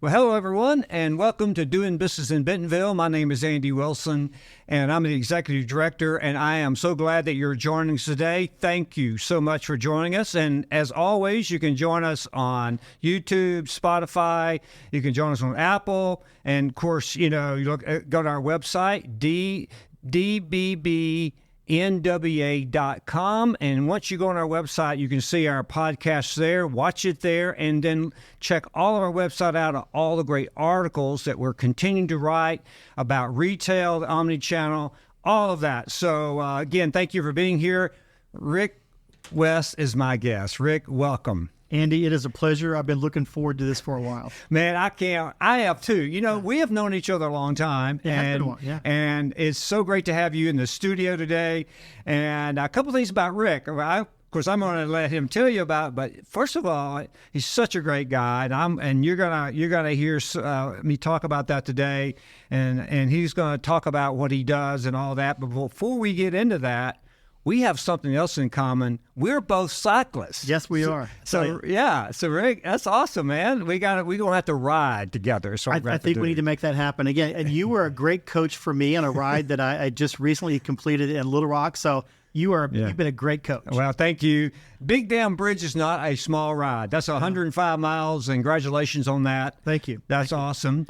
Well, hello, everyone, and welcome to Doing Business in Bentonville. My name is Andy Wilson, and I'm the Executive Director, and I am so glad that you're joining us today. Thank you so much for joining us. And as always, you can join us on YouTube, Spotify. You can join us on Apple. And, of course, you go to our website, dbbnwa.com, and once you go on our website, you can see our podcasts there, watch it there, and then check all of our website out, all the great articles that we're continuing to write about retail, the omnichannel, all of that. So again, thank you for being here. Rick West is my guest. Rick, welcome. Andy, it is a pleasure. I've been looking forward to this for a while. Man, I have too. We have known each other a long time, and it's so great to have you in the studio today. And a couple things about Rick. Of course, I'm going to let him tell you about. But first of all, he's such a great guy, and you're gonna hear me talk about that today. And he's going to talk about what he does and all that. But before we get into that, we have something else in common. We're both cyclists. Yes, we are. So Rick, that's awesome, man. We're gonna have to ride together. So I think we need to make that happen again. And you were a great coach for me on a ride that I just recently completed in Little Rock. So you've been a great coach. Well, thank you. Big Dam Bridge is not a small ride. That's 105 miles, and congratulations on that. Thank you. That's awesome.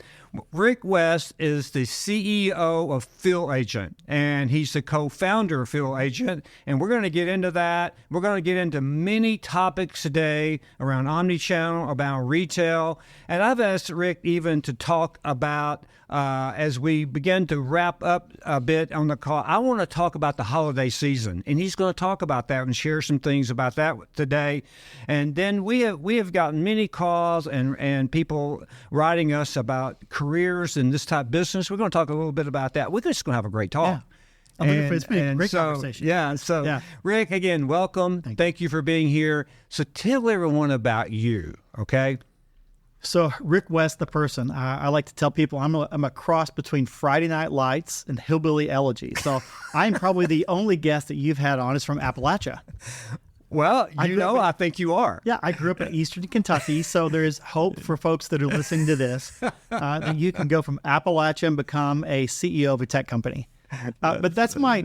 Rick West is the CEO of Field Agent, and he's the co-founder of Field Agent, and we're going to get into that. We're going to get into many topics today around omnichannel, about retail, and I've asked Rick even to talk about, as we begin to wrap up a bit on the call, I want to talk about the holiday season, and he's going to talk about that and share some things about that today. And then we have gotten many calls and people writing us about careers in this type of business. We're going to talk a little bit about that. We're just going to have a great talk. Yeah. It's been a great conversation. So Rick, again, welcome. Thank you for being here. So tell everyone about you, okay? So Rick West, the person, I like to tell people I'm a cross between Friday Night Lights and Hillbilly Elegy. So I'm probably the only guest that you've had on is from Appalachia. Well, I think you are. Yeah, I grew up in eastern Kentucky, so there's hope for folks that are listening to this that you can go from Appalachia and become a CEO of a tech company. But that's my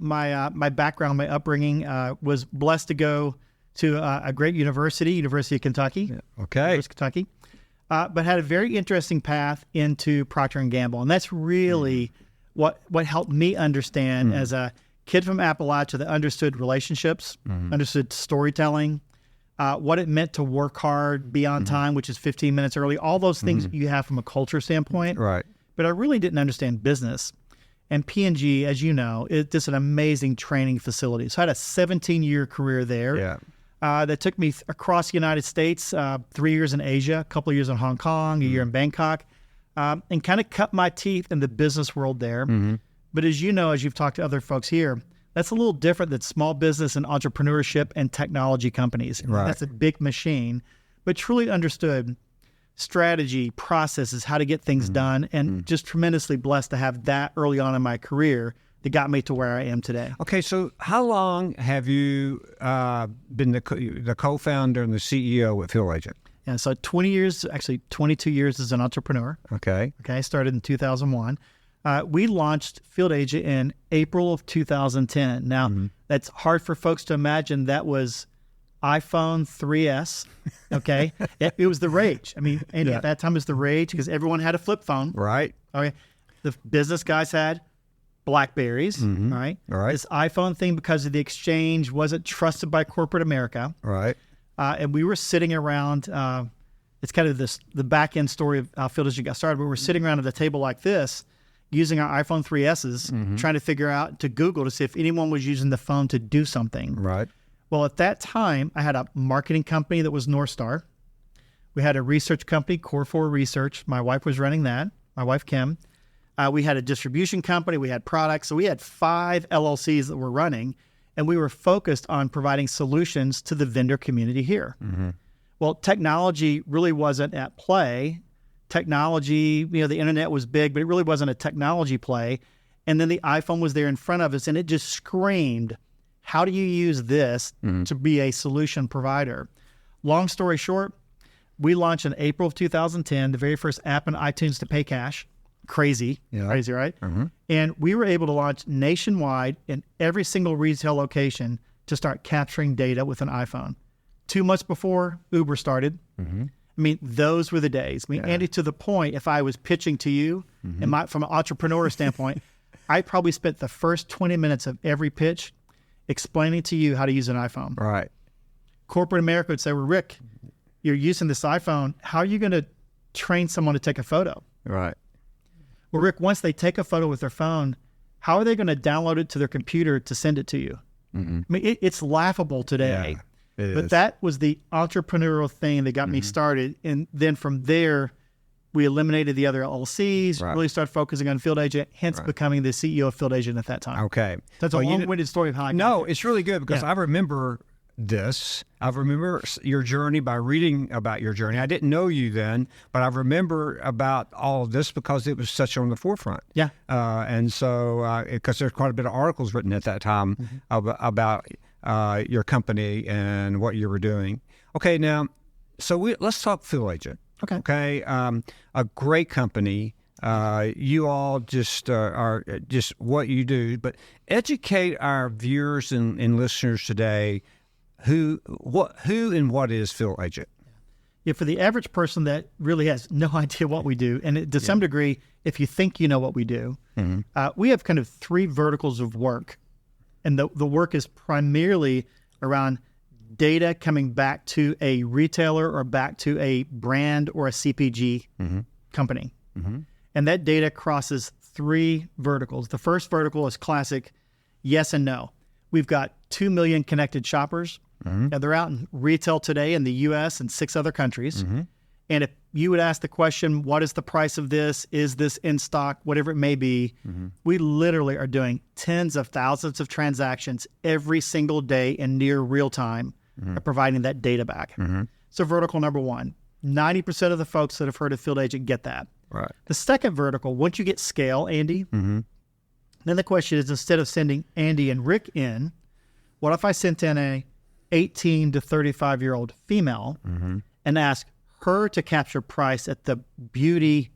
background, my upbringing. Was blessed to go to a great University of Kentucky. Yeah. Okay. University of Kentucky. But had a very interesting path into Procter Gamble, and that's really what helped me understand as a kid from Appalachia that understood relationships, understood storytelling, what it meant to work hard, be on time, which is 15 minutes early, all those things you have from a culture standpoint. Right. But I really didn't understand business. And P&G, as you know, is just an amazing training facility. So I had a 17-year career there. Yeah. That took me across the United States, 3 years in Asia, a couple of years in Hong Kong, a year in Bangkok, and kind of cut my teeth in the business world there. But as you know, as you've talked to other folks here, that's a little different than small business and entrepreneurship and technology companies. Right. That's a big machine, but truly understood strategy, processes, how to get things done, and just tremendously blessed to have that early on in my career that got me to where I am today. Okay, so how long have you been the co-founder and the CEO at Field Agent? Yeah, so 20 years, actually 22 years as an entrepreneur. Okay. I started in 2001. We launched Field Agent in April of 2010. Now, that's hard for folks to imagine. That was iPhone 3S, okay? it was the rage. I mean, and at that time it was the rage because everyone had a flip phone. Right. Okay. The business guys had Blackberries, right? All right. This iPhone thing, because of the exchange, wasn't trusted by corporate America. Right. And we were sitting around, it's kind of the back end story of how Field Agent got started, but we're sitting around at a table like this, using our iPhone 3Ss, trying to figure out to Google to see if anyone was using the phone to do something. Right. Well, at that time, I had a marketing company that was North Star. We had a research company, Core 4 Research. My wife was running that, my wife, Kim. We had a distribution company. We had products. So we had 5 LLCs that were running, and we were focused on providing solutions to the vendor community here. Well, technology really wasn't at play. Technology, the internet was big, but it really wasn't a technology play. And then the iPhone was there in front of us, and it just screamed, how do you use this to be a solution provider? Long story short, We launched in April of 2010, the very first app in iTunes to pay cash. Crazy, right? And we were able to launch nationwide in every single retail location to start capturing data with an iPhone. 2 months before Uber started. I mean, those were the days. I mean, Andy, to the point, if I was pitching to you, and from an entrepreneur standpoint, I probably spent the first 20 minutes of every pitch explaining to you how to use an iPhone. Right. Corporate America would say, well, Rick, you're using this iPhone. How are you going to train someone to take a photo? Right. Well, Rick, once they take a photo with their phone, how are they going to download it to their computer to send it to you? I mean, it's laughable today. Yeah, but that was the entrepreneurial thing that got me started. And then from there, we eliminated the other LLCs, really started focusing on Field Agent, hence becoming the CEO of Field Agent at that time. Okay. That's a long-winded story of how I No, it's really good because I remember this. I remember your journey by reading about your journey. I didn't know you then, but I remember about all of this because it was such on the forefront. Yeah. And so, because there's quite a bit of articles written at that time about your company and what you were doing. Okay, now, so let's talk Field Agent. Okay. A great company. You all just are just what you do, but educate our viewers and listeners today. Who and what is Field Agent? Yeah, for the average person that really has no idea what we do, and to some degree, if you think you know what we do, we have kind of 3 verticals of work. And the work is primarily around data coming back to a retailer or back to a brand or a CPG company. And that data crosses 3 verticals. The first vertical is classic yes and no. We've got 2 million connected shoppers. And they're out in retail today in the U.S. and 6 other countries. And if you would ask the question, what is the price of this? Is this in stock? Whatever it may be, we literally are doing tens of thousands of transactions every single day in near real time, providing that data back. So vertical number 1, 90% of the folks that have heard of Field Agent get that. Right. The second vertical, once you get scale, Andy, then the question is, instead of sending Andy and Rick in, what if I sent in a 18 to 35-year-old female and ask her to capture price at the beauty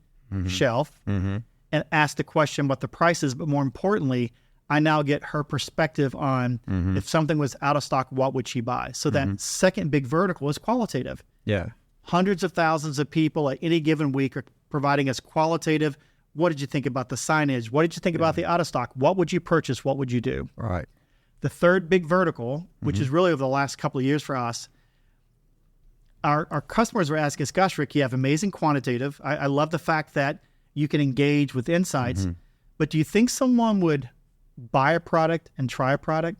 shelf and ask the question what the price is, but more importantly, I now get her perspective on if something was out of stock, what would she buy? So that second big vertical is qualitative. Yeah. Hundreds of thousands of people at any given week are providing us qualitative. What did you think about the signage? What did you think about the out of stock? What would you purchase? What would you do? Right. The third big vertical, which is really over the last couple of years for us, our customers are asking us, gosh, Rick, you have amazing quantitative. I love the fact that you can engage with insights, but do you think someone would buy a product and try a product?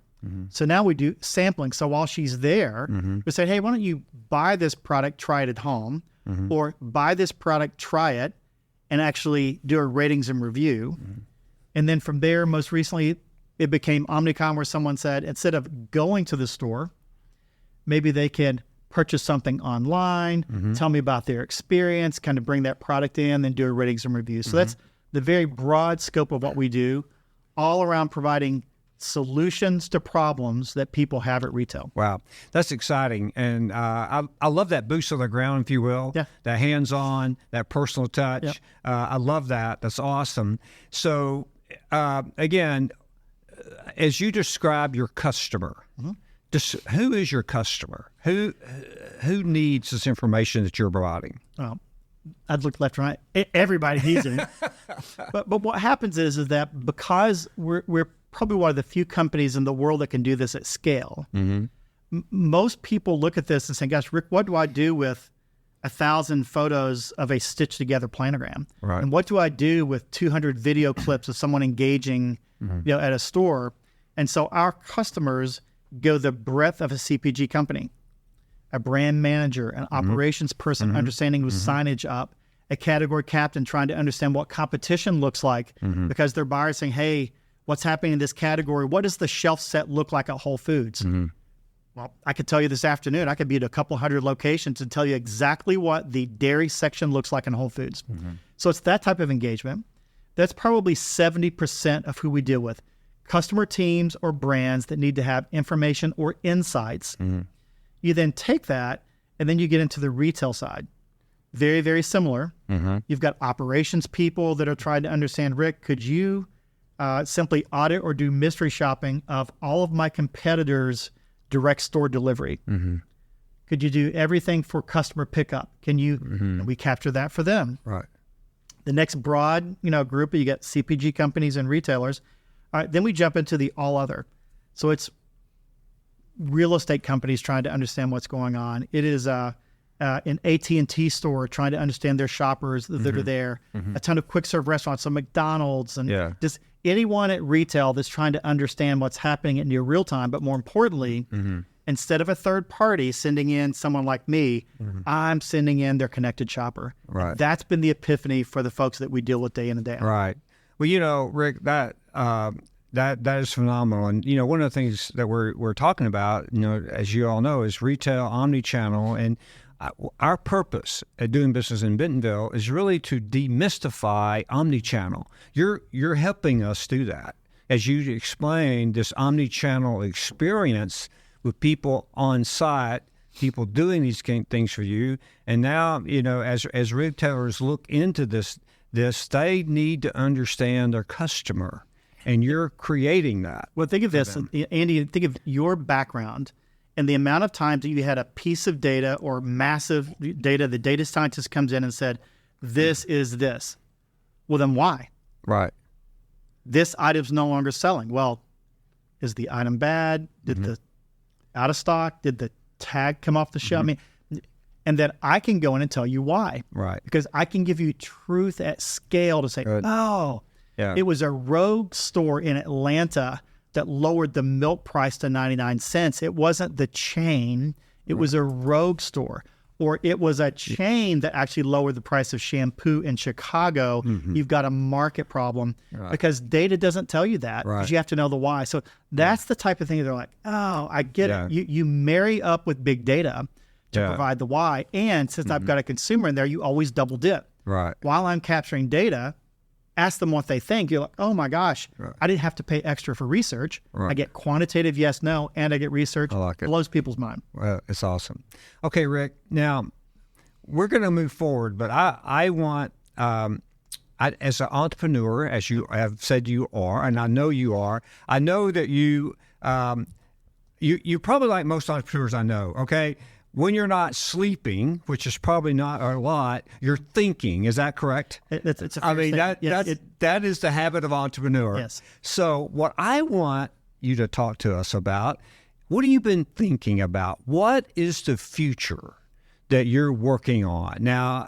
So now we do sampling. So while she's there, we say, hey, why don't you buy this product, try it at home, or buy this product, try it, and actually do a ratings and review. And then from there, most recently, it became Omnicom, where someone said, instead of going to the store, maybe they can purchase something online, tell me about their experience, kind of bring that product in, then do a ratings and review. So that's the very broad scope of what we do, all around providing solutions to problems that people have at retail. Wow, that's exciting. And I love that boots on the ground, if you will, that hands-on, that personal touch. I love that. That's awesome. So again, as you describe your customer, who is your customer? Who needs this information that you're providing? I'd look left and right. Everybody needs it. but what happens is that because we're probably one of the few companies in the world that can do this at scale, most people look at this and say, gosh, Rick, what do I do with 1,000 photos of a stitched together planogram? Right. And what do I do with 200 video clips of someone engaging at a store? And so our customers go the breadth of a CPG company, a brand manager, an operations person understanding who's signage up, a category captain trying to understand what competition looks like because their buyers saying, hey, what's happening in this category? What does the shelf set look like at Whole Foods? Well, I could tell you this afternoon, I could be at a couple hundred locations and tell you exactly what the dairy section looks like in Whole Foods. So it's that type of engagement. That's probably 70% of who we deal with. Customer teams or brands that need to have information or insights. You then take that and then you get into the retail side. very, very similar. You've got operations people that are trying to understand, Rick, could you simply audit or do mystery shopping of all of my competitors' direct store delivery? Could you do everything for customer pickup? Can you, and we capture that for them. Right. The next broad, group, you get CPG companies and retailers. All right, then we jump into the all other. So it's real estate companies trying to understand what's going on. It is an AT&T store trying to understand their shoppers that are there. A ton of quick serve restaurants, some McDonald's, and just anyone at retail that's trying to understand what's happening in near real time. But more importantly, instead of a third party sending in someone like me, I'm sending in their connected shopper. Right. That's been the epiphany for the folks that we deal with day in and day out. Right. Well, Rick, that is phenomenal. And, one of the things that we're talking about, as you all know, is retail, omni-channel. And our purpose at doing business in Bentonville is really to demystify omni-channel. You're helping us do that. As you explained, this omni-channel experience with people on site, people doing these things for you. And now, as retailers look into this, they need to understand their customer, and you're creating that. Well, think of this, Andy, think of your background and the amount of times that you had a piece of data or massive data, the data scientist comes in and said, this is this. Well, then why? Right. This item's no longer selling. Well, is the item bad? Did the out of stock? Did the tag come off the shelf? I mean, and then I can go in and tell you why. Right. Because I can give you truth at scale to say, it was a rogue store in Atlanta that lowered the milk price to 99 cents. It wasn't the chain. It was a rogue store. Or it was a chain that actually lowered the price of shampoo in Chicago. You've got a market problem because data doesn't tell you that because you have to know the why. So that's the type of thing they're like, oh, I get it. You marry up with big data to provide the why. And since I've got a consumer in there, you always double dip. Right. While I'm capturing data, ask them what they think. You're like, oh my gosh, I didn't have to pay extra for research. I get quantitative yes, no, and I get research. I like it. Blows people's mind. Well, it's awesome. Okay, Rick, now we're going to move forward, but I want, as an entrepreneur, as you have said you are, and I know you are, I know that you're probably like most entrepreneurs I know, okay? When you're not sleeping, which is probably not a lot, you're thinking. Is that correct? It's a fair statement. That is the habit of entrepreneur. Yes. So what I want you to talk to us about, what have you been thinking about? What is the future that you're working on? Now,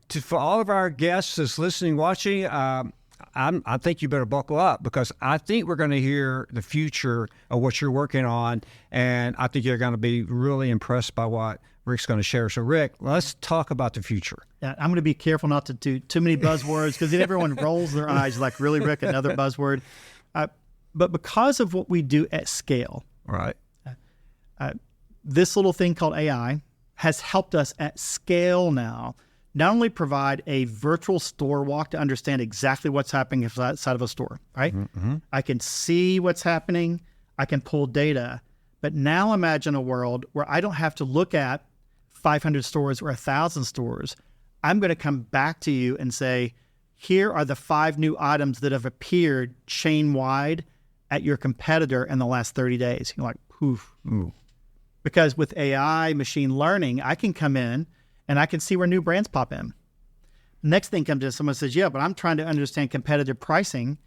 for all of our guests that's listening, watching, I think you better buckle up because I think we're going to hear the future of what you're working on, and I think you're going to be really impressed by what Rick's going to share. So, Rick, let's talk about the future. Yeah, I'm going to be careful not to do too many buzzwords because then everyone rolls their eyes like, really, Rick, another buzzword. But because of what we do at scale, right? This little thing called AI has helped us at scale now not only provide a virtual store walk to understand exactly what's happening inside of a store, right? I can see what's happening. I can pull data. But now imagine a world where I don't have to look at 500 stores or 1,000 stores. I'm going to come back to you and say, here are the 5 new items that have appeared chain-wide at your competitor in the last 30 days. You're like, poof. Ooh. Because with AI, machine learning, I can come in and I can see where new brands pop in. Next thing comes in, someone says, yeah, but I'm trying to understand competitive pricing,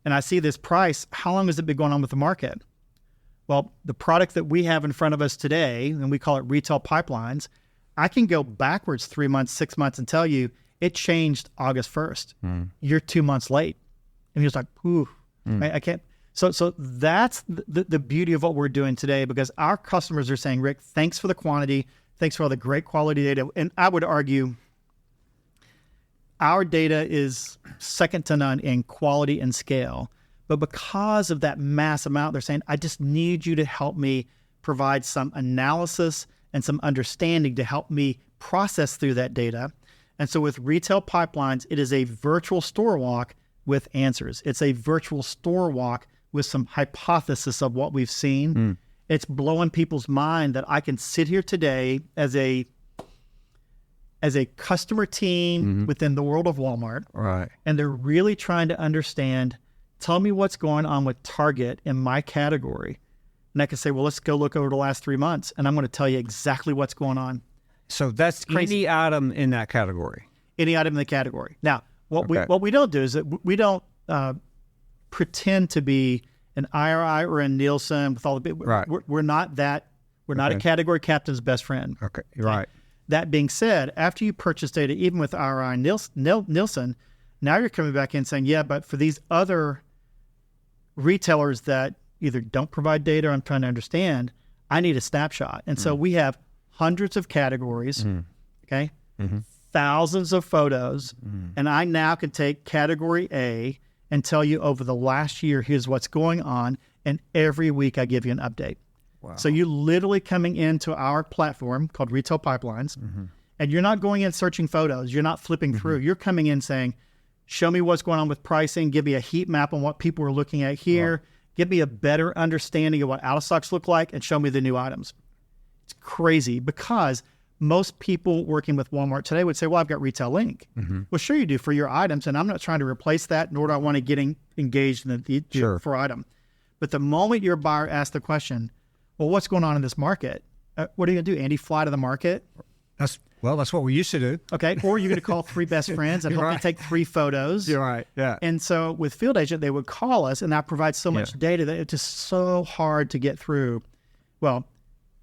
and I see this price. How long has it been going on with the market? Well, the product that we have in front of us today, and we call it retail pipelines, I can go backwards 3 months, 6 months, and tell you it changed August 1st. You're 2 months late. And you're just like, poof, I can't. So that's the beauty of what we're doing today, because our customers are saying, Rick, thanks for the quantity. Thanks for all the great quality data. And I would argue our data is second to none in quality and scale. But because of that mass amount, they're saying, I just need you to help me provide some analysis and some understanding to help me process through that data. And so with retail pipelines, it is a virtual store walk with answers. It's a virtual store walk with some hypothesis of what we've seen. It's blowing people's mind that I can sit here today as a as a customer team within the world of Walmart. Right. And they're really trying to understand, tell me what's going on with Target in my category. And I can say, well, let's go look over the last 3 months, and I'm going to tell you exactly what's going on. So that's Crazy. any item in that category. Any item in the category. Now, what we don't do is that we don't pretend to be an IRI or a Nielsen with all the Right. we're not that. We're not a category captain's best friend. Okay, right. That being said, after you purchase data, even with IRI and Nielsen, now you're coming back in saying, yeah, but for these other retailers that either don't provide data or I'm trying to understand, I need a snapshot. And so we have hundreds of categories, okay, thousands of photos, and I now can take category A and tell you over the last year, here's what's going on, and every week I give you an update. Wow. So you're literally coming into our platform called Retail Pipelines, and you're not going in searching photos. You're not flipping through. You're coming in saying, show me what's going on with pricing, give me a heat map on what people are looking at here, give me a better understanding of what out of stocks look like, and show me the new items. It's crazy because most people working with Walmart today would say, well, I've got Retail Link. Well, sure you do for your items, and I'm not trying to replace that, nor do I want to get engaged in the for item. But the moment your buyer asks the question, well, what's going on in this market? What are you going to do, Andy? Fly to the market? That's what we used to do. Okay. Or you're going to call 3 best friends and help me take 3 photos. You're right. Yeah. And so with Field Agent, they would call us, and that provides so much data that it's just so hard to get through. Well,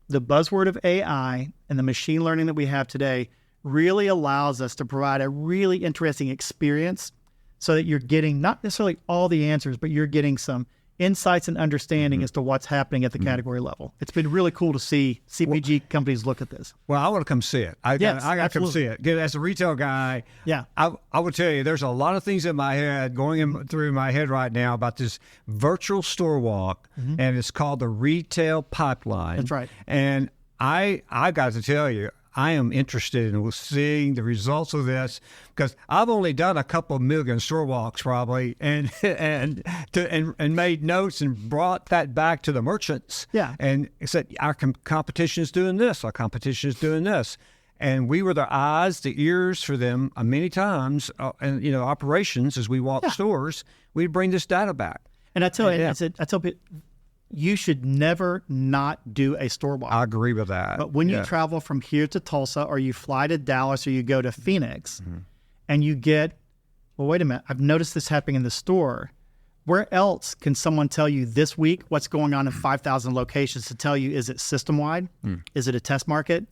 the buzzword of AI and the machine learning that we have today really allows us to provide a really interesting experience so that you're getting not necessarily all the answers, but you're getting some insights and understanding as to what's happening at the category level. It's been really cool to see CPG companies look at this. Well, I want to come see it. I got to come see it. As a retail guy, I would tell you there's a lot of things in my head through my head right now about this virtual store walk, and it's called the Retail Pipeline. That's right. And I got to tell you, I am interested in seeing the results of this because I've only done a couple million store walks probably and made notes and brought that back to the merchants. Yeah. And said, our competition is doing this. Our competition is doing this. And we were the eyes, the ears for them many times. And, operations, as we walk stores, we bring this data back. And I tell people, you should never not do a store walk. I agree with that. But when you travel from here to Tulsa, or you fly to Dallas, or you go to Phoenix, and you get, well, wait a minute, I've noticed this happening in the store. Where else can someone tell you this week what's going on in 5,000 locations to tell you, is it system-wide? Is it a test market?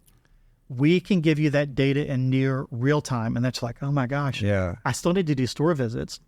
We can give you that data in near real time. And that's like, oh my gosh, I still need to do store visits.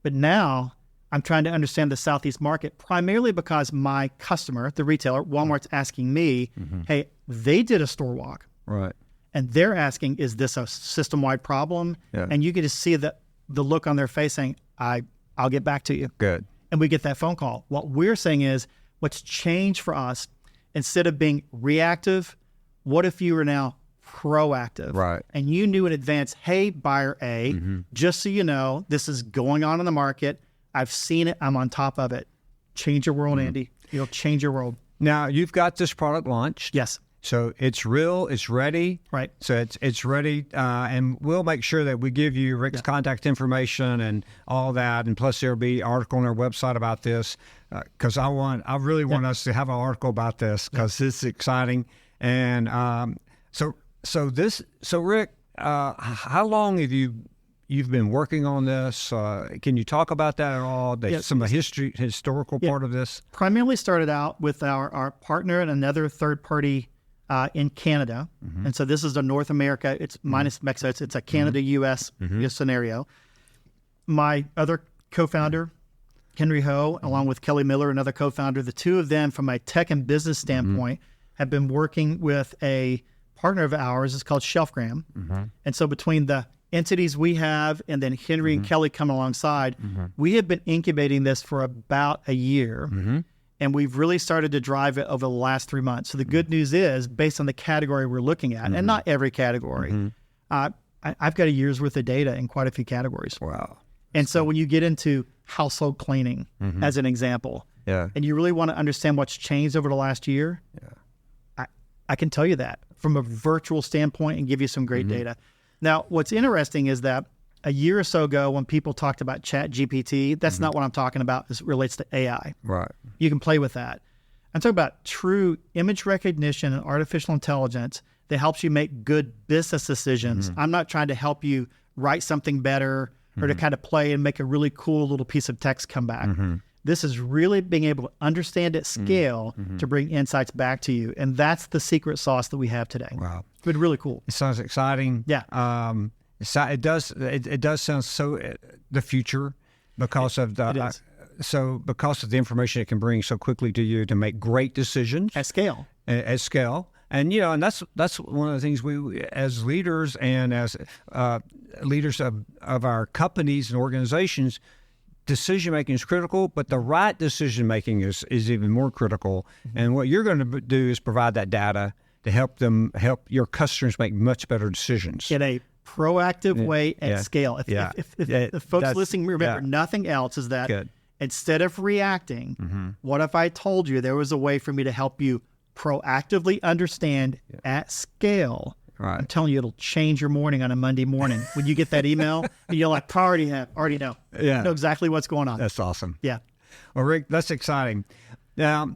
But now I'm trying to understand the Southeast market primarily because my customer, the retailer, Walmart's asking me, hey, they did a store walk. Right. And they're asking, is this a system-wide problem? And you get to see the look on their face saying, I'll get back to you. Good. And we get that phone call. What we're saying is, what's changed for us, instead of being reactive, what if you are now proactive? Right. And you knew in advance, hey, buyer A, just so you know, this is going on in the market. I've seen it. I'm on top of it. Change your world, Andy. It'll change your world. Now, you've got this product launched. Yes. So it's real. It's ready. Right. So it's ready. And we'll make sure that we give you Rick's contact information and all that. And plus, there'll be an article on our website about this because I really want us to have an article about this because this is exciting. And so Rick, how long have you've been working on this? Can you talk about that at all? Some of the historical part of this? Primarily started out with our partner and another third party in Canada. And so this is a North America, it's minus Mexico. It's a Canada-U.S. scenario. My other co-founder, Henry Ho, along with Kelly Miller, another co-founder, the two of them from a tech and business standpoint have been working with a partner of ours. It's called Shelfgram. And so between the entities we have and then Henry and Kelly come alongside, we have been incubating this for about a year. And we've really started to drive it over the last 3 months. So the good news is, based on the category we're looking at, and not every category, I've got a year's worth of data in quite a few categories. Wow. And so when you get into household cleaning, as an example, and you really want to understand what's changed over the last year, I can tell you that from a virtual standpoint and give you some great data. Now, what's interesting is that a year or so ago, when people talked about Chat GPT, that's not what I'm talking about. This relates to AI. Right. You can play with that. I'm talking about true image recognition and artificial intelligence that helps you make good business decisions. I'm not trying to help you write something better or to kind of play and make a really cool little piece of text come back. This is really being able to understand at scale to bring insights back to you. And that's the secret sauce that we have today. Wow. It's been really cool. It sounds exciting. Yeah. It does sound so the future because of the because of the information it can bring so quickly to you to make great decisions At scale. At scale. And and that's one of the things we as leaders and as leaders of our companies and organizations, decision making is critical, but the right decision making is even more critical. And what you're going to do is provide that data to help your customers make much better decisions In a proactive way at scale. If folks listening remember nothing else is that instead of reacting, what if I told you there was a way for me to help you proactively understand at scale? Right. I'm telling you, it'll change your morning on a Monday morning. When you get that email, you're like, already know. Yeah. Know exactly what's going on. That's awesome. Yeah. Well, Rick, that's exciting. Now,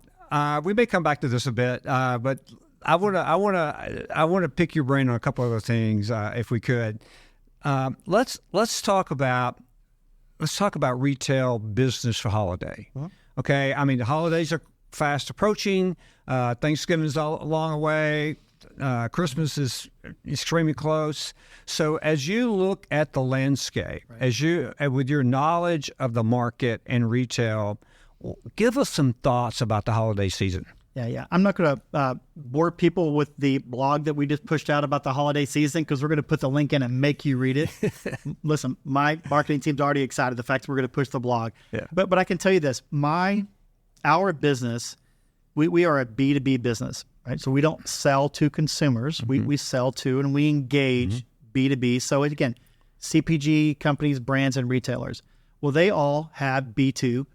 we may come back to this a bit, but I want to pick your brain on a couple other things, if we could. Let's talk about retail business for holiday. Okay, I mean the holidays are fast approaching. Thanksgiving is a long way. Christmas is extremely close. So as you look at the landscape, with your knowledge of the market and retail, give us some thoughts about the holiday season. Yeah. I'm not going to bore people with the blog that we just pushed out about the holiday season because we're going to put the link in and make you read it. Listen, my marketing team's already excited the fact that we're going to push the blog. Yeah. But I can tell you this, our business, we are a B2B business, right? So we don't sell to consumers. We sell to and we engage B2B. So again, CPG companies, brands, and retailers. Well, they all have B2C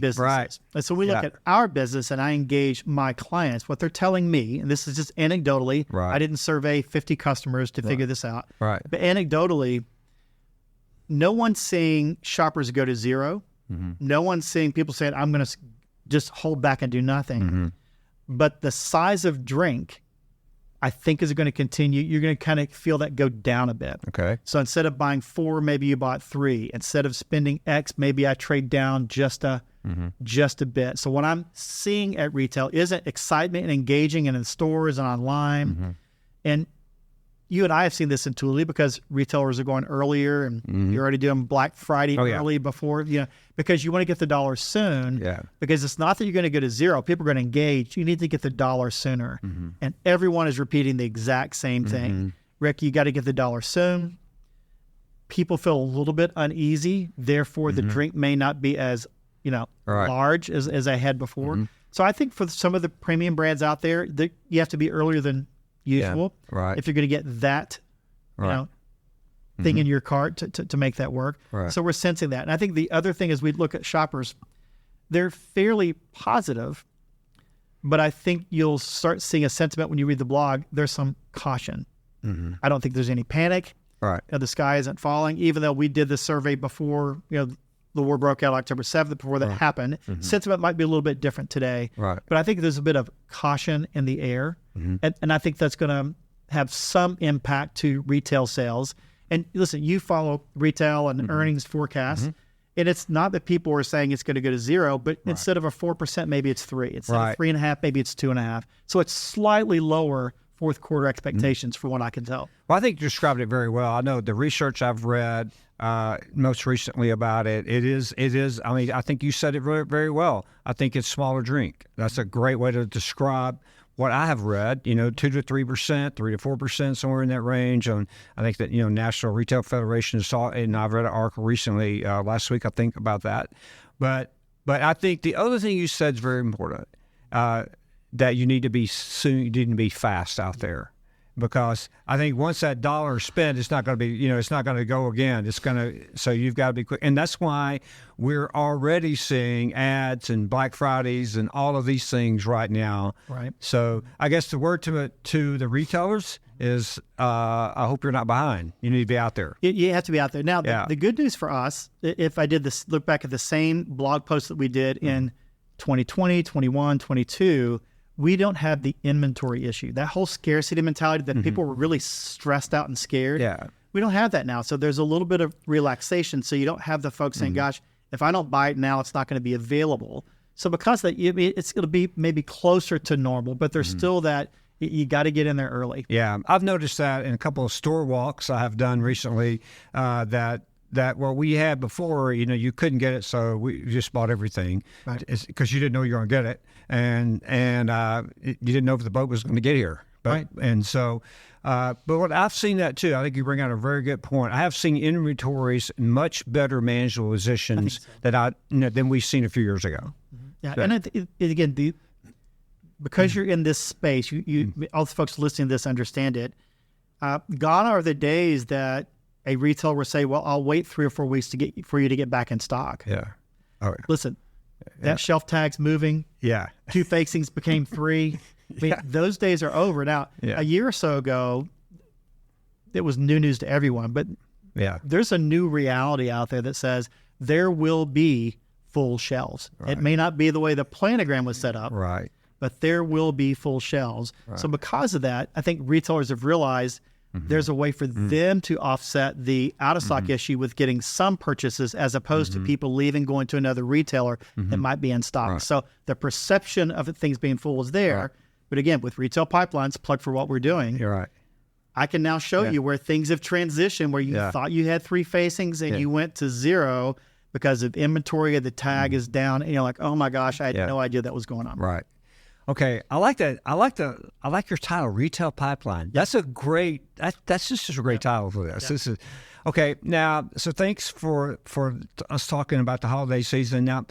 businesses. Right. And so we look at our business and I engage my clients. What they're telling me, and this is just anecdotally, I didn't survey 50 customers to figure this out. Right. But anecdotally, no one's seeing shoppers go to zero. No one's seeing people saying, I'm going to just hold back and do nothing. But the size of drink, I think, is going to continue. You're going to kind of feel that go down a bit. Okay. So instead of buying 4, maybe you bought 3. Instead of spending X, maybe I trade down just a bit. So what I'm seeing at retail isn't excitement and engaging in stores and online. And you and I have seen this in Thule because retailers are going earlier and you're already doing Black Friday early before, because you want to get the dollar soon. Yeah. Because it's not that you're going to go to zero. People are going to engage. You need to get the dollar sooner. And everyone is repeating the exact same thing. Rick, you got to get the dollar soon. People feel a little bit uneasy. Therefore, the drink may not be as, large as I had before. So I think for some of the premium brands out there, you have to be earlier than usual. Right. If you're going to get that, thing in your cart to make that work. Right. So we're sensing that. And I think the other thing is we look at shoppers, they're fairly positive, but I think you'll start seeing a sentiment when you read the blog, there's some caution. I don't think there's any panic. Right. The sky isn't falling, even though we did the survey before, the war broke out October 7th, before that happened. Sentiment might be a little bit different today. Right. But I think there's a bit of caution in the air. And I think that's going to have some impact to retail sales. And listen, you follow retail and earnings forecasts. And it's not that people are saying it's going to go to zero, but instead of a 4%, maybe it's 3. Instead of 3.5, maybe it's 2.5. So it's slightly lower fourth quarter expectations from what I can tell. Well, I think you described it very well. I know the research I've read most recently about it. It is. I mean, I think you said it very, very well. I think it's smaller drink. That's a great way to describe what I have read. 2 to 3%, 3 to 4%, somewhere in that range. And I think that National Retail Federation saw, and I've read an article recently last week, I think, about that. But I think the other thing you said is very important. That you need to be fast out there, because I think once that dollar is spent, it's not going to be, it's not going to go again. So you've got to be quick. And that's why we're already seeing ads and Black Fridays and all of these things right now. Right. So I guess the word to the retailers is I hope you're not behind. You need to be out there. You have to be out there. Now, the good news for us, if I did this, look back at the same blog post that we did in 2020, 21, 22, we don't have the inventory issue. That whole scarcity mentality that people were really stressed out and scared. Yeah. We don't have that now. So there's a little bit of relaxation. So you don't have the folks saying, gosh, if I don't buy it now, it's not going to be available. So because of that, it's going to be maybe closer to normal, but there's still that you got to get in there early. Yeah. I've noticed that in a couple of store walks I have done recently that what we had before, you couldn't get it, so we just bought everything because you didn't know you were going to get it, and you didn't know if the boat was going to get here. But, and so, but what I've seen that too, I think you bring out a very good point. I have seen inventories in much better management positions than we've seen a few years ago. Yeah, So- and again, because you're in this space, you all the folks listening to this understand it. Gone are the days that a retailer will say, "Well, I'll wait 3 or 4 weeks for you to get back in stock." Yeah. Oh, yeah. Listen, that shelf tag's moving. Yeah. 2 facings became 3. I mean, those days are over. Now, a year or so ago, it was new news to everyone, but there's a new reality out there that says there will be full shelves. It may not be the way the planogram was set up, but there will be full shelves. So because of that, I think retailers have realized there's a way for them to offset the out-of-stock issue with getting some purchases as opposed to people leaving, going to another retailer that might be in stock. So the perception of things being full is there. But again, with retail pipelines, plug for what we're doing, You're right. I can now show you where things have transitioned, where you thought you had 3 facings and you went to 0 because of inventory, the tag is down, and you're like, oh my gosh, I had no idea that was going on. Right. Okay. I like that. I like your title, Retail Pipeline. That's a great, that's just a great title for this. This is, okay. Now, so thanks for us talking about the holiday season. Now,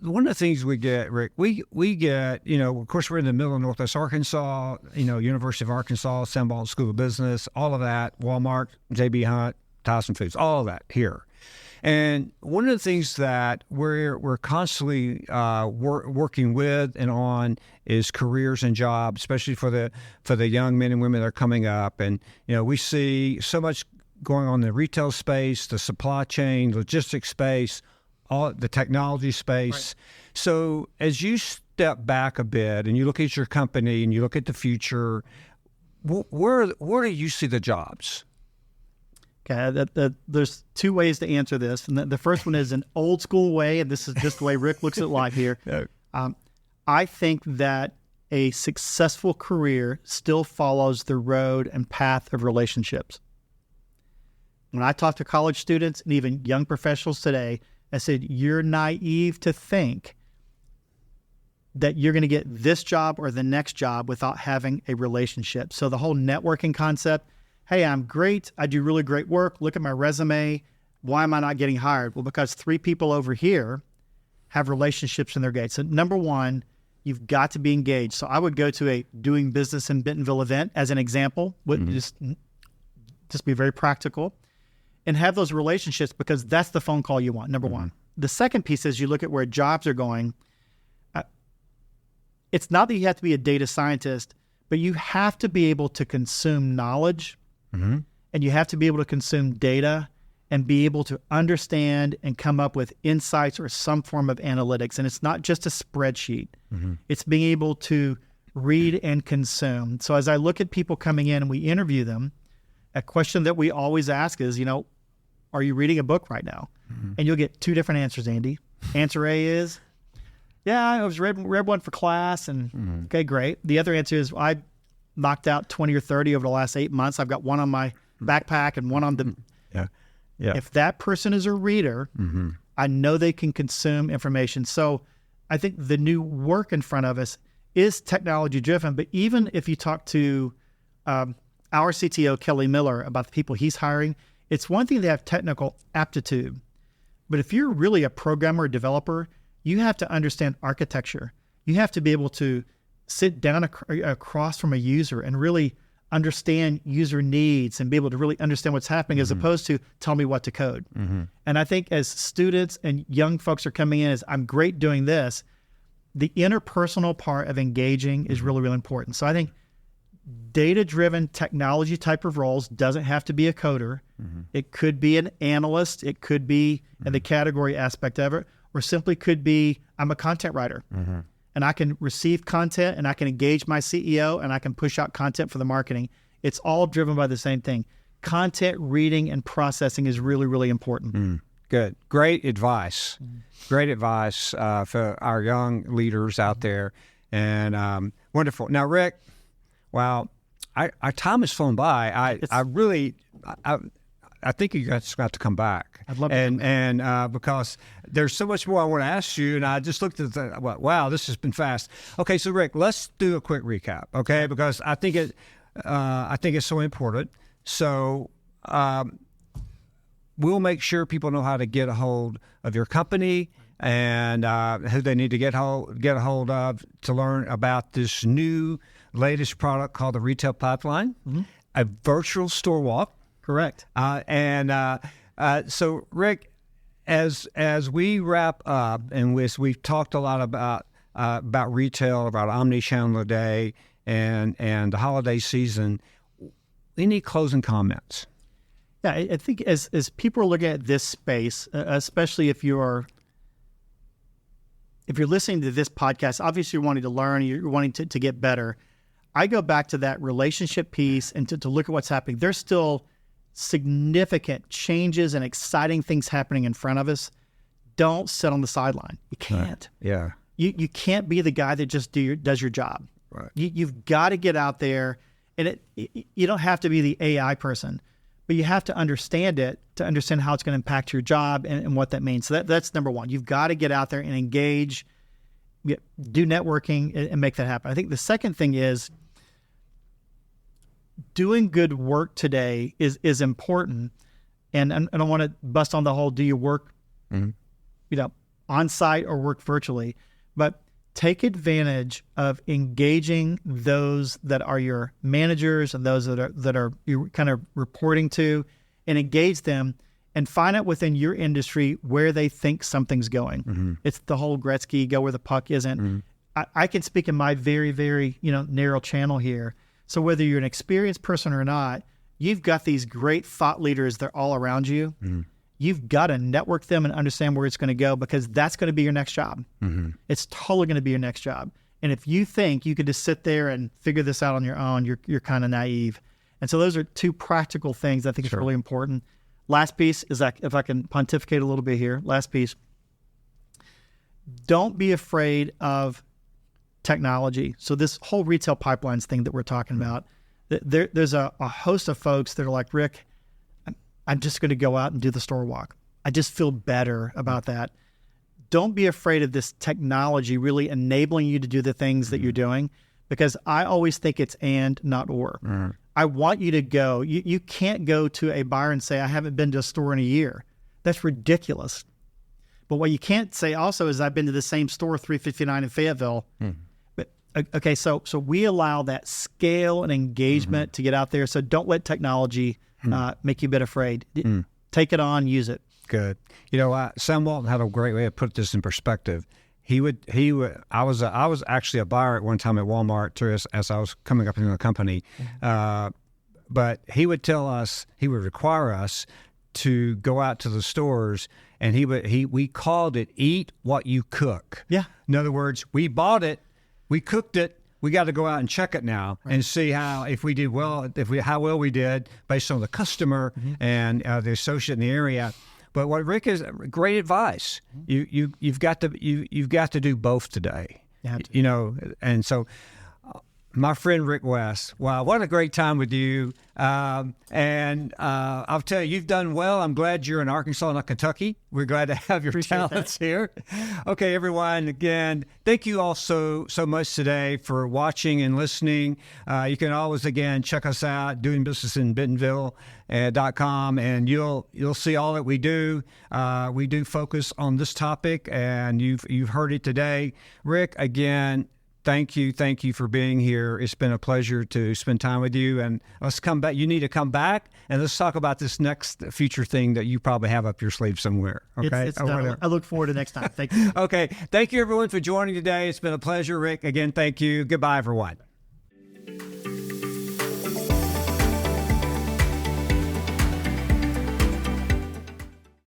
one of the things we get, Rick, we get, of course, we're in the middle of Northwest Arkansas, University of Arkansas, Sanborn School of Business, all of that, Walmart, J.B. Hunt, Tyson Foods, all of that here. And one of the things that we're constantly working with and on is careers and jobs, especially for the young men and women that are coming up. And we see so much going on in the retail space, the supply chain, logistics space, all the technology space. So as you step back a bit and you look at your company and you look at the future, where do you see the jobs? Okay, there's 2 ways to answer this. And the first one is an old school way, and this is just the way Rick looks at life here. I think that a successful career still follows the road and path of relationships. When I talk to college students and even young professionals today, I said, you're naive to think that you're going to get this job or the next job without having a relationship. So the whole networking concept, hey, I'm great. I do really great work. Look at my resume. Why am I not getting hired? Well, because 3 people over here have relationships in their gates. So number 1, you've got to be engaged. So I would go to a doing business in Bentonville event as an example, just be very practical and have those relationships because that's the phone call you want, number 1. The second piece is you look at where jobs are going. It's not that you have to be a data scientist, but you have to be able to consume knowledge and you have to be able to consume data and be able to understand and come up with insights or some form of analytics. And it's not just a spreadsheet. It's being able to read and consume. So as I look at people coming in and we interview them, a question that we always ask is, are you reading a book right now? And you'll get 2 different answers, Andy. Answer A is, yeah, I was read one for class, and okay, great. The other answer is, I knocked out 20 or 30 over the last 8 months. I've got one on my backpack and one on the... If that person is a reader, I know they can consume information. So I think the new work in front of us is technology driven. But even if you talk to our CTO, Kelly Miller, about the people he's hiring, it's one thing to have technical aptitude. But if you're really a programmer or developer, you have to understand architecture. You have to be able to sit down across from a user and really understand user needs and be able to really understand what's happening as opposed to tell me what to code. And I think as students and young folks are coming in as I'm great doing this, the interpersonal part of engaging is really, really important. So I think data-driven technology type of roles. Doesn't have to be a coder. It could be an analyst. It could be in the category aspect of it, or simply could be, I'm a content writer and I can receive content and I can engage my CEO and I can push out content for the marketing. It's all driven by the same thing. Content reading and processing is really, really important. Good. Great advice. Great advice for our young leaders out there. And wonderful. Now, Rick, wow, our time has flown by. I think you guys got to come back. I'd love to. And because there's so much more I want to ask you, and I just looked at wow, this has been fast. Okay, so Rick, let's do a quick recap, okay? Because I think it's so important. So we'll make sure people know how to get a hold of your company and who they need to get a hold of to learn about this new latest product called the Retail Pipeline, a virtual store walk. Correct. So, Rick, as we wrap up, and we've talked a lot about retail, about omni-channel today, and the holiday season, any closing comments? Yeah, I think as people are looking at this space, especially if you're listening to this podcast, obviously you're wanting to learn, you're wanting to get better. I go back to that relationship piece and to look at what's happening. There's still significant changes and exciting things happening in front of us. Don't sit on the sideline. You can't. Yeah. You can't be the guy that just does your job. Right. You've got to get out there, and you don't have to be the AI person, but you have to understand it to understand how it's going to impact your job and what that means. So that's number one. You've got to get out there and engage, do networking, and make that happen. I think the second thing is doing good work today is important. And I don't want to bust on the whole, do you work, on site or work virtually, but take advantage of engaging those that are your managers and those that are you're kind of reporting to, and engage them and find out within your industry where they think something's going. It's the whole Gretzky, go where the puck isn't. I can speak in my very, very, narrow channel here. So whether you're an experienced person or not, you've got these great thought leaders that are all around you. You've got to network them and understand where it's going to go, because that's going to be your next job. It's totally going to be your next job. And if you think you could just sit there and figure this out on your own, you're kind of naive. And so those are two practical things I think is really important. Last piece is that, if I can pontificate a little bit here, last piece, don't be afraid of technology. So this whole retail pipelines thing that we're talking about, there's a host of folks that are like, Rick, I'm just going to go out and do the store walk. I just feel better about that. Don't be afraid of this technology really enabling you to do the things that you're doing, because I always think it's and, not or. I want you to go. You can't go to a buyer and say, I haven't been to a store in a year. That's ridiculous. But what you can't say also is, I've been to the same store, 359 in Fayetteville. But okay, so we allow that scale and engagement to get out there. So don't let technology make you a bit afraid. Take it on, use it. Good. Sam Walton had a great way to put this in perspective. I was actually a buyer at one time at Walmart as I was coming up in the company. But he would require us to go out to the stores, and we called it eat what you cook. Yeah. In other words, we bought it, we cooked it, we got to go out and check it now and see how well we did based on the customer and the associate in the area. But what Rick is great advice. You've got to do both today. And so my friend Rick West, wow, what a great time with you. And I'll tell you, you've done well. I'm glad you're in Arkansas, not Kentucky. We're glad to have your talents here. Okay, everyone, again, thank you all so much today for watching and listening. You can always, again, check us out, doingbusinessinbentonville.com, and you'll see all that we do. We do focus on this topic, and you've heard it today. Rick, again, thank you for being here. It's been a pleasure to spend time with you, and let's come back. You need to come back, and let's talk about this next future thing that you probably have up your sleeve somewhere. Okay, it's done. I look forward to next time. Thank you. Okay, thank you everyone for joining today. It's been a pleasure, Rick. Again, thank you. Goodbye, everyone.